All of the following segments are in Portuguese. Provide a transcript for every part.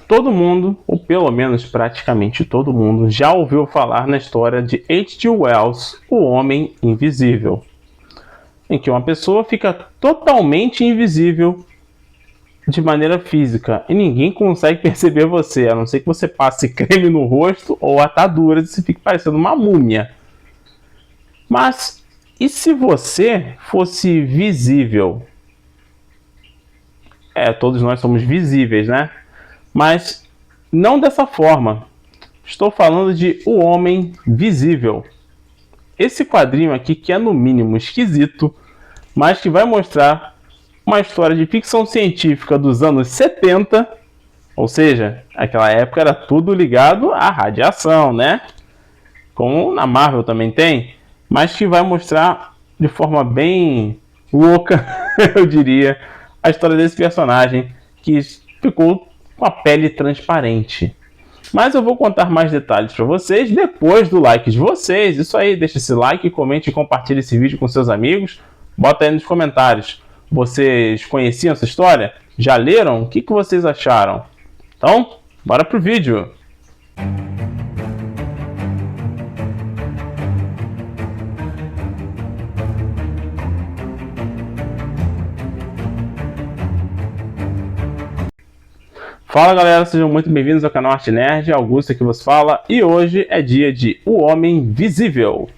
Todo mundo, ou pelo menos praticamente todo mundo, já ouviu falar na história de H.G. Wells, O Homem Invisível, em que uma pessoa fica totalmente invisível de maneira física e ninguém consegue perceber você, a não ser que você passe creme no rosto ou ataduras e você fique parecendo uma múmia. Mas e se você fosse visível? Todos nós somos visíveis, né? Mas não dessa forma. Estou falando de O Homem Visível. Esse quadrinho aqui que é no mínimo esquisito, mas que vai mostrar uma história de ficção científica dos anos 70, ou seja, aquela época era tudo ligado à radiação, né? Como na Marvel também tem, mas que vai mostrar de forma bem louca, eu diria, a história desse personagem que ficou com a pele transparente. Mas eu vou contar mais detalhes para vocês depois do like de vocês. Isso aí, deixa esse like, comente e compartilhe esse vídeo com seus amigos. Bota aí nos comentários. Vocês conheciam essa história? Já leram? O que vocês acharam? Então, bora pro vídeo! Fala galera, sejam muito bem-vindos ao canal Arte Nerd, Augusto aqui vos fala, e hoje é dia de O Homem Visível.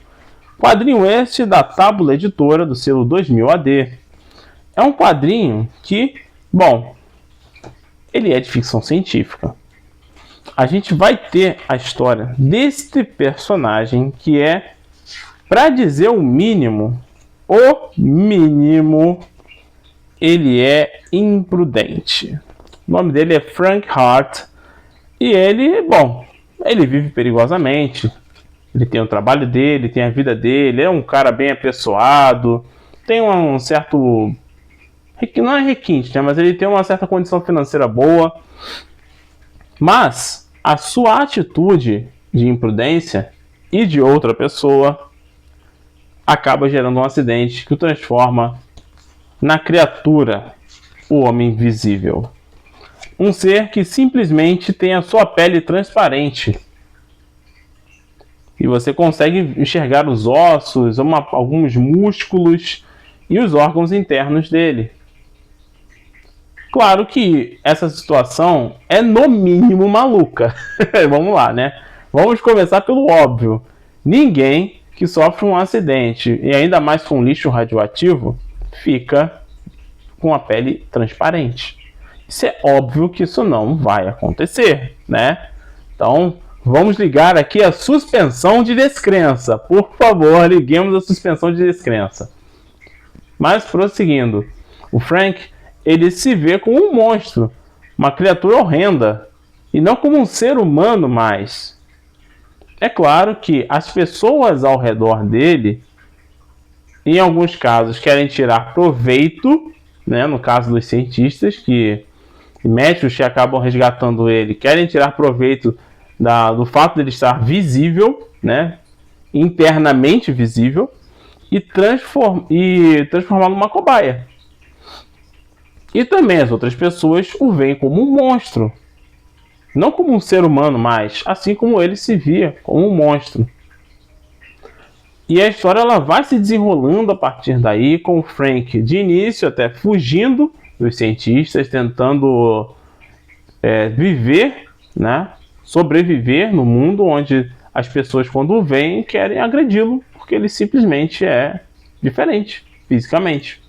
Quadrinho este da Tábula Editora do selo 2000 AD. É um quadrinho que, bom, ele é de ficção científica. A gente vai ter a história deste personagem que é, para dizer o mínimo, ele é imprudente. O nome dele é Frank Hart e ele, bom, ele vive perigosamente. Ele tem o trabalho dele, tem a vida dele, é um cara bem apessoado, tem um certo, não é requinte, né, mas ele tem uma certa condição financeira boa. Mas a sua atitude de imprudência e de outra pessoa acaba gerando um acidente que o transforma na criatura, o Homem Visível. Um ser que simplesmente tem a sua pele transparente. E você consegue enxergar os ossos, alguns músculos e os órgãos internos dele. Claro que essa situação é no mínimo maluca. Vamos lá, né? Vamos começar pelo óbvio. Ninguém que sofre um acidente, e ainda mais com lixo radioativo, fica com a pele transparente. Isso é óbvio que isso não vai acontecer, né? Então, vamos ligar aqui a suspensão de descrença. Por favor, liguemos a suspensão de descrença. Mas, prosseguindo, o Frank, ele se vê como um monstro, uma criatura horrenda, e não como um ser humano mais. É claro que as pessoas ao redor dele, em alguns casos, querem tirar proveito, né? No caso dos cientistas, que médicos que acabam resgatando ele querem tirar proveito do fato de ele estar visível, né, internamente visível, e transformá-lo numa cobaia. E também as outras pessoas o veem como um monstro, não como um ser humano mais, assim como ele se via como um monstro. E a história ela vai se desenrolando a partir daí, com o Frank de início até fugindo dos cientistas, tentando viver, né, sobreviver no mundo onde as pessoas, quando o veem, querem agredi-lo, porque ele simplesmente é diferente fisicamente.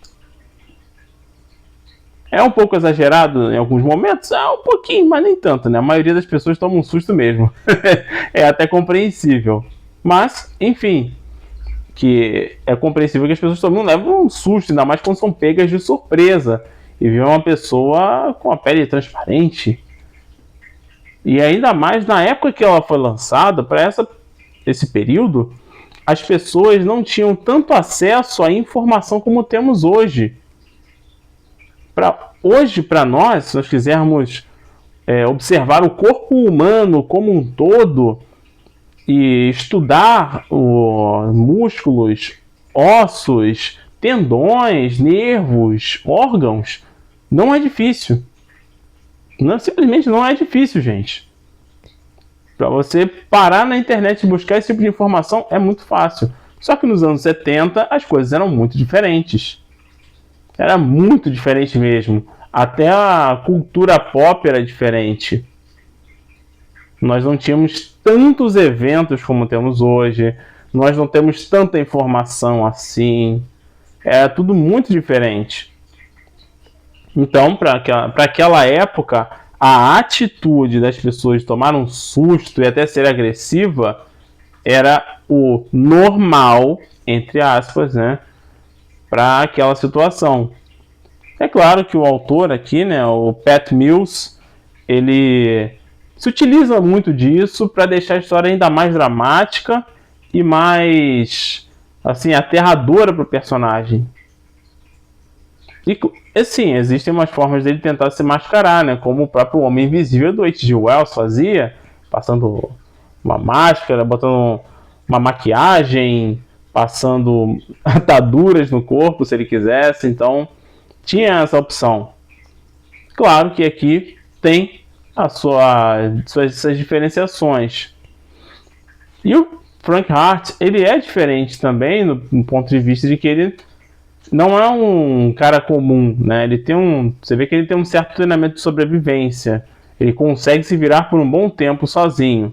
É um pouco exagerado em alguns momentos? Um pouquinho, mas nem tanto, né? A maioria das pessoas toma um susto mesmo. É até compreensível. Mas, enfim, que é compreensível que as pessoas também não levam um susto, ainda mais quando são pegas de surpresa e vê uma pessoa com a pele transparente. E ainda mais na época que ela foi lançada, para esse período, as pessoas não tinham tanto acesso à informação como temos hoje. Hoje, para nós, se nós quisermos observar o corpo humano como um todo e estudar músculos, ossos, tendões, nervos, órgãos, não é difícil. Não, simplesmente não é difícil, gente. Para você parar na internet e buscar esse tipo de informação é muito fácil. Só que nos anos 70 as coisas eram muito diferentes. Era muito diferente mesmo. Até a cultura pop era diferente. Nós não tínhamos tantos eventos como temos hoje. Nós não temos tanta informação assim. Era tudo muito diferente. Então, para aquela época, a atitude das pessoas de tomar um susto e até ser agressiva era o normal, entre aspas, né, para aquela situação. É claro que o autor aqui, né, o Pat Mills, ele se utiliza muito disso para deixar a história ainda mais dramática e mais, assim, aterradora para o personagem. E, assim, existem umas formas dele tentar se mascarar, né? Como o próprio Homem Invisível do H.G. Wells fazia, passando uma máscara, botando uma maquiagem, passando ataduras no corpo, se ele quisesse. Então, tinha essa opção. Claro que aqui tem suas diferenciações. E o Frank Hart, ele é diferente também, no ponto de vista de que ele não é um cara comum, né? Você vê que ele tem um certo treinamento de sobrevivência. Ele consegue se virar por um bom tempo sozinho.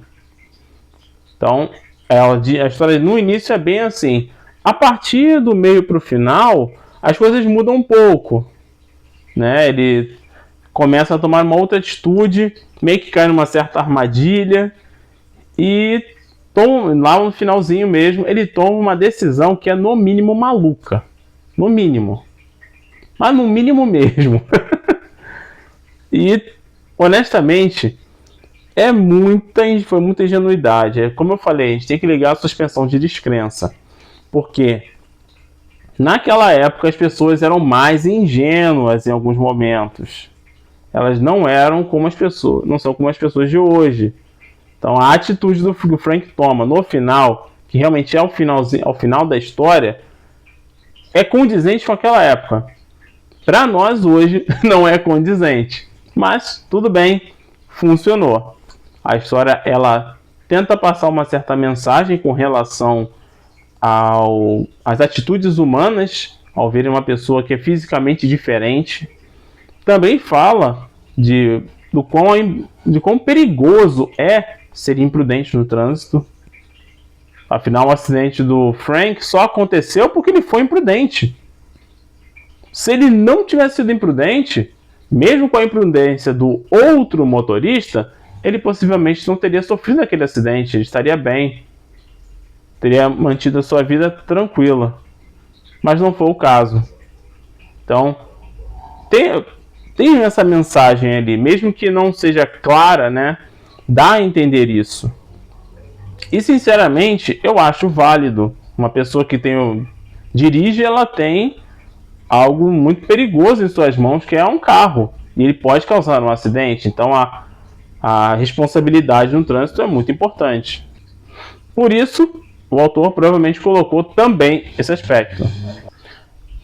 Então, a história no início é bem assim. A partir do meio para o final, as coisas mudam um pouco, né? Ele começa a tomar uma outra atitude, meio que cai numa certa armadilha e lá no finalzinho mesmo, ele toma uma decisão que é no mínimo maluca. No mínimo. Mas no mínimo mesmo. E, honestamente, foi muita ingenuidade. É como eu falei, a gente tem que ligar a suspensão de descrença. Porque naquela época as pessoas eram mais ingênuas em alguns momentos. Elas não eram como as pessoas, não são como as pessoas de hoje. Então a atitude do Frank toma no final, que realmente é ao final da história, é condizente com aquela época. Para nós hoje não é condizente, mas tudo bem, funcionou. A história ela tenta passar uma certa mensagem com relação às atitudes humanas ao verem uma pessoa que é fisicamente diferente. Também fala de quão perigoso é ser imprudente no trânsito. Afinal, o acidente do Frank só aconteceu porque ele foi imprudente. Se ele não tivesse sido imprudente, mesmo com a imprudência do outro motorista, ele possivelmente não teria sofrido aquele acidente, ele estaria bem. Teria mantido a sua vida tranquila. Mas não foi o caso. Então, tem essa mensagem ali, mesmo que não seja clara, né? Dá a entender isso. E sinceramente, eu acho válido. Uma pessoa que dirige, ela tem algo muito perigoso em suas mãos, que é um carro. E ele pode causar um acidente. Então a responsabilidade no trânsito é muito importante. Por isso, o autor provavelmente colocou também esse aspecto.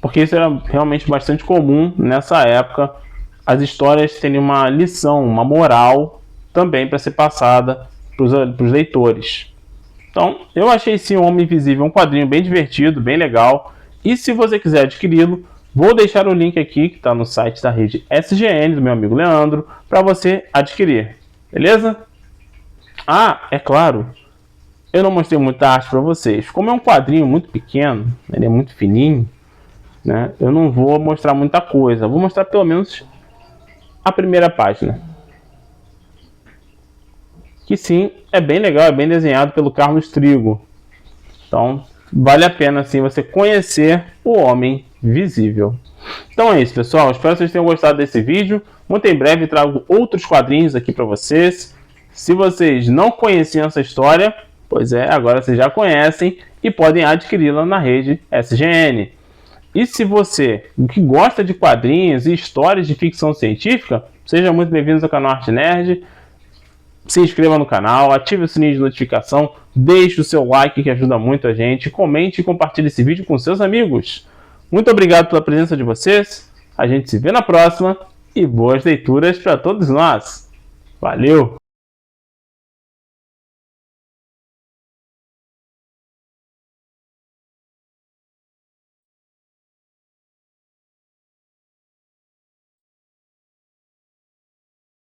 Porque isso era realmente bastante comum nessa época. As histórias terem uma lição, uma moral também para ser passada para os leitores. Então, eu achei sim O Homem Invisível um quadrinho bem divertido, bem legal. E se você quiser adquiri-lo, vou deixar o link aqui, que está no site da rede SGN, do meu amigo Leandro, para você adquirir. Beleza? Ah, é claro, eu não mostrei muita arte para vocês. Como é um quadrinho muito pequeno, ele é muito fininho, né? Eu não vou mostrar muita coisa. Vou mostrar pelo menos a primeira página. Que sim, é bem legal, é bem desenhado pelo Carlos Trigo. Então, vale a pena sim você conhecer o Homem Visível. Então é isso, pessoal. Espero que vocês tenham gostado desse vídeo. Muito em breve trago outros quadrinhos aqui para vocês. Se vocês não conheciam essa história, pois é, agora vocês já conhecem e podem adquiri-la na rede SGN. E se você que gosta de quadrinhos e histórias de ficção científica, seja muito bem-vindo ao canal Arte Nerd. Se inscreva no canal, ative o sininho de notificação, deixe o seu like que ajuda muito a gente, comente e compartilhe esse vídeo com seus amigos. Muito obrigado pela presença de vocês, a gente se vê na próxima e boas leituras para todos nós. Valeu!